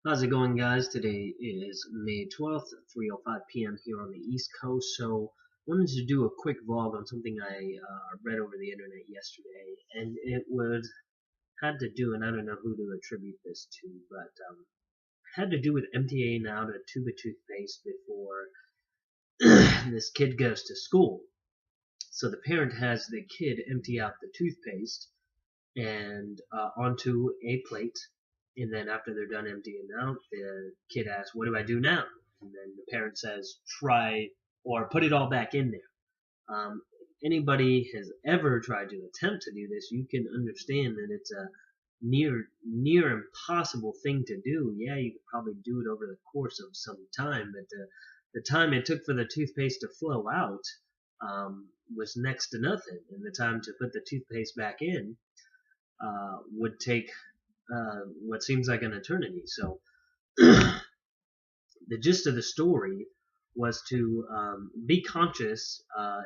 How's it going, guys? Today is May 12th, 3:05 p.m. here on the East Coast. So, wanted to do a quick vlog on something I read over the internet yesterday, and it would had to do, and I don't know who to attribute this to, but had to do with emptying out a tube of toothpaste before this kid goes to school. So the parent has the kid empty out the toothpaste and onto a plate. And then after they're done emptying out, the kid asks, "What do I do now?" And then the parent says, "Try or put it all back in there." Anybody has ever tried to attempt to do this, you can understand that it's a near impossible thing to do. Yeah, you could probably do it over the course of some time, but the time it took for the toothpaste to flow out was next to nothing, and the time to put the toothpaste back in would take what seems like an eternity. So the gist of the story was to be conscious.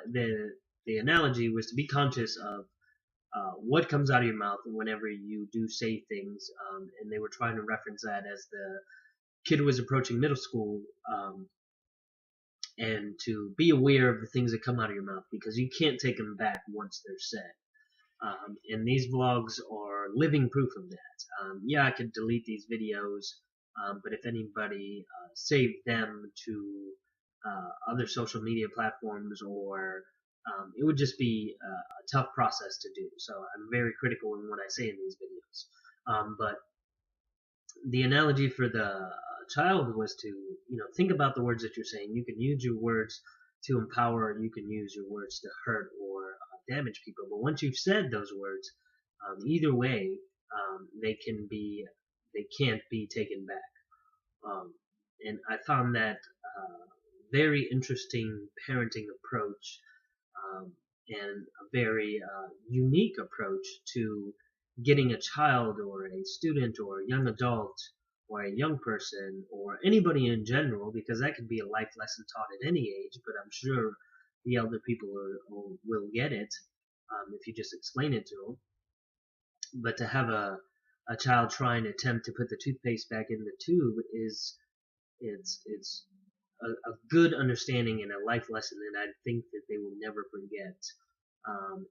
The analogy was to be conscious of what comes out of your mouth whenever you do say things, and they were trying to reference that as the kid was approaching middle school, and to be aware of the things that come out of your mouth because you can't take them back once they're said. And these vlogs are living proof of that. Yeah, I could delete these videos, but if anybody saved them to other social media platforms, or it would just be a tough process to do. So I'm very critical in what I say in these videos. But the analogy for the child was to, think about the words that you're saying. You can use your words to empower, you can use your words to hurt or damage people. But once you've said those words, either way, they can't be taken back. And I found that very interesting parenting approach, and a very unique approach to getting a child or a student or a young adult or a young person or anybody in general, because that could be a life lesson taught at any age, but I'm sure the elder people will get it if you just explain it to them. But to have a child try and attempt to put the toothpaste back in the tube it's a good understanding and a life lesson that I think that they will never forget.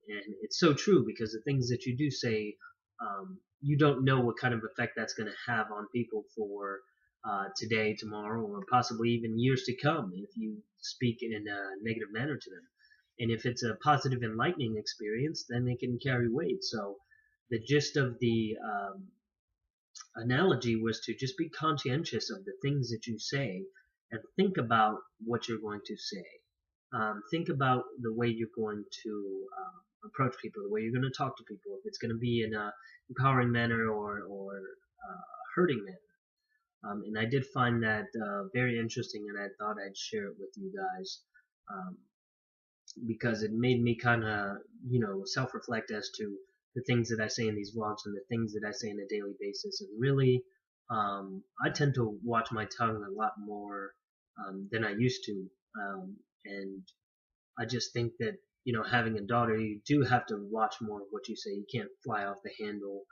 And it's so true, because the things that you do say, you don't know what kind of effect that's going to have on people for today, tomorrow, or possibly even years to come if you speak in a negative manner to them. And if it's a positive, enlightening experience, then it can carry weight. So the gist of the analogy was to just be conscientious of the things that you say and think about what you're going to say. Think about the way you're going to approach people, the way you're going to talk to people, if it's going to be in a empowering manner or hurting manner. And I did find that very interesting, and I thought I'd share it with you guys, because it made me kind of, self-reflect as to the things that I say in these vlogs and the things that I say on a daily basis. And really, I tend to watch my tongue a lot more than I used to. And I just think that, having a daughter, you do have to watch more of what you say. You can't fly off the handle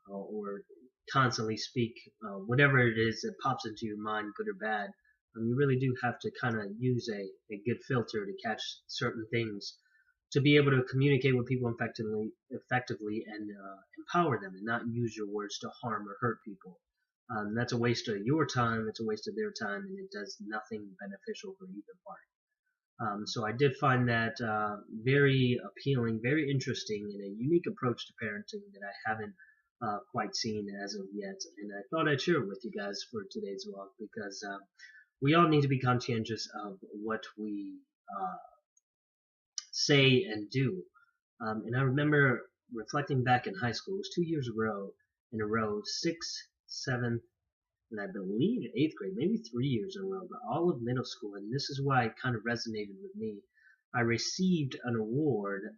or constantly speak whatever it is that pops into your mind, good or bad. You really do have to kind of use a good filter to catch certain things, to be able to communicate with people effectively and empower them, and not use your words to harm or hurt people. That's a waste of your time, it's a waste of their time, and it does nothing beneficial for either party. So I did find that very appealing, very interesting, and a unique approach to parenting that I haven't quite seen as of yet. And I thought I'd share it with you guys for today's vlog, because we all need to be conscientious of what we say and do. And I remember reflecting back in high school. It was 2 years in a row, 6th, 7th, and I believe 8th grade, maybe 3 years in a row, but all of middle school, and this is why it kind of resonated with me. I received an award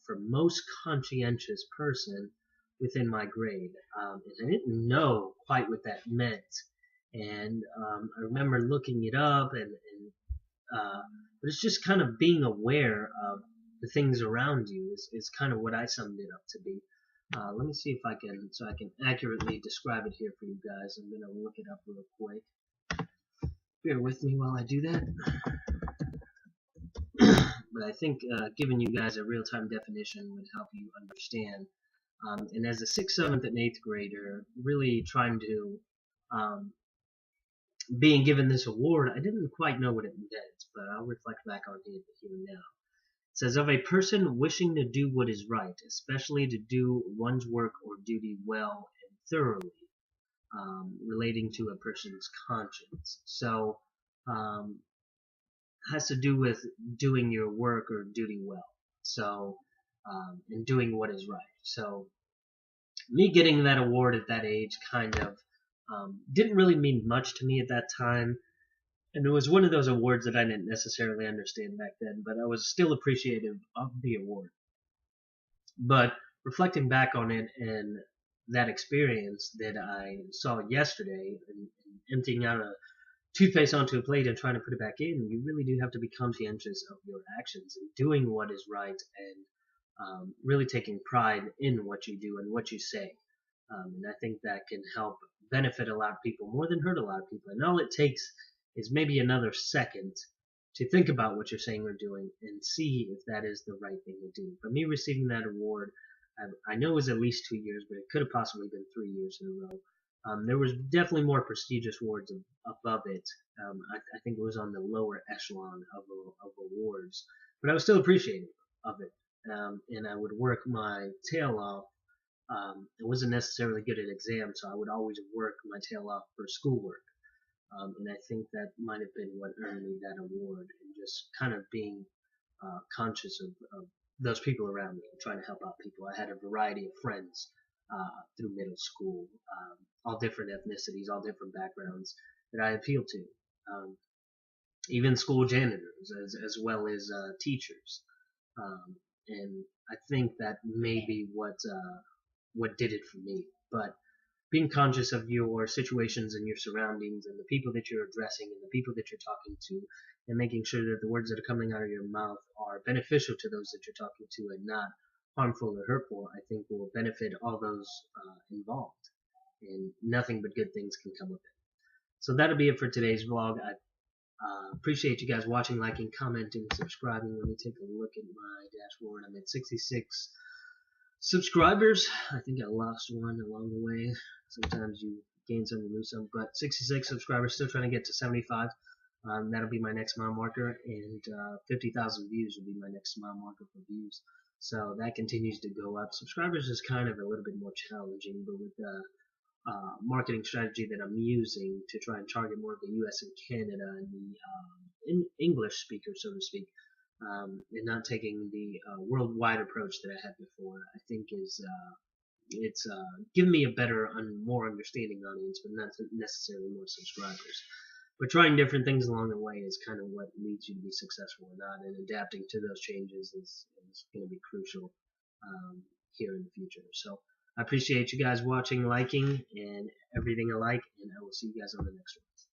for most conscientious person within my grade, and I didn't know quite what that meant. And I remember looking it up, but it's just kind of being aware of the things around you is kind of what I summed it up to be. Let me see if I can, so I can accurately describe it here for you guys. I'm going to look it up real quick. Bear with me while I do that. But I think giving you guys a real-time definition would help you understand. And as a 6th, 7th, and 8th grader, really trying to, being given this award, I didn't quite know what it meant, but I'll reflect back on it here and now. It says, of a person wishing to do what is right, especially to do one's work or duty well and thoroughly, relating to a person's conscience. So, has to do with doing your work or duty well. So, and doing what is right. So, me getting that award at that age kind of didn't really mean much to me at that time. And it was one of those awards that I didn't necessarily understand back then, but I was still appreciative of the award. But reflecting back on it and that experience that I saw yesterday, and emptying out a toothpaste onto a plate and trying to put it back in, you really do have to be conscientious of your actions and doing what is right, and really taking pride in what you do and what you say. And I think that can help benefit a lot of people more than hurt a lot of people. And all it takes is maybe another second to think about what you're saying or doing and see if that is the right thing to do. For me, receiving that award, I know it was at least 2 years, but it could have possibly been 3 years in a row. There was definitely more prestigious awards above it. I think it was on the lower echelon of awards, but I was still appreciative of it. And I would work my tail off. I wasn't necessarily good at exams, so I would always work my tail off for schoolwork. And I think that might have been what earned me that award, and just kind of being conscious of those people around me and trying to help out people. I had a variety of friends through middle school, all different ethnicities, all different backgrounds that I appealed to. Even school janitors, as well as teachers. And I think that may be what did it for me. But being conscious of your situations and your surroundings and the people that you're addressing and the people that you're talking to, and making sure that the words that are coming out of your mouth are beneficial to those that you're talking to and not harmful or hurtful, I think will benefit all those involved. And nothing but good things can come of it. So that'll be it for today's vlog. I appreciate you guys watching, liking, commenting, subscribing. Let me take a look at my dashboard. I'm at 66 subscribers. I think I lost one along the way. Sometimes you gain some, you lose some, but 66 subscribers, still trying to get to 75. That'll be my next mile marker, and 50,000 views will be my next mile marker for views. So that continues to go up. Subscribers is kind of a little bit more challenging, but with the marketing strategy that I'm using to try and target more of the U.S. and Canada and the English speakers, so to speak, and not taking the worldwide approach that I had before, I think it's given me a better, more understanding audience, but not necessarily more subscribers. But trying different things along the way is kind of what leads you to be successful or not, and adapting to those changes is going to be crucial here in the future. So I appreciate you guys watching, liking, and everything alike, and I will see you guys on the next one.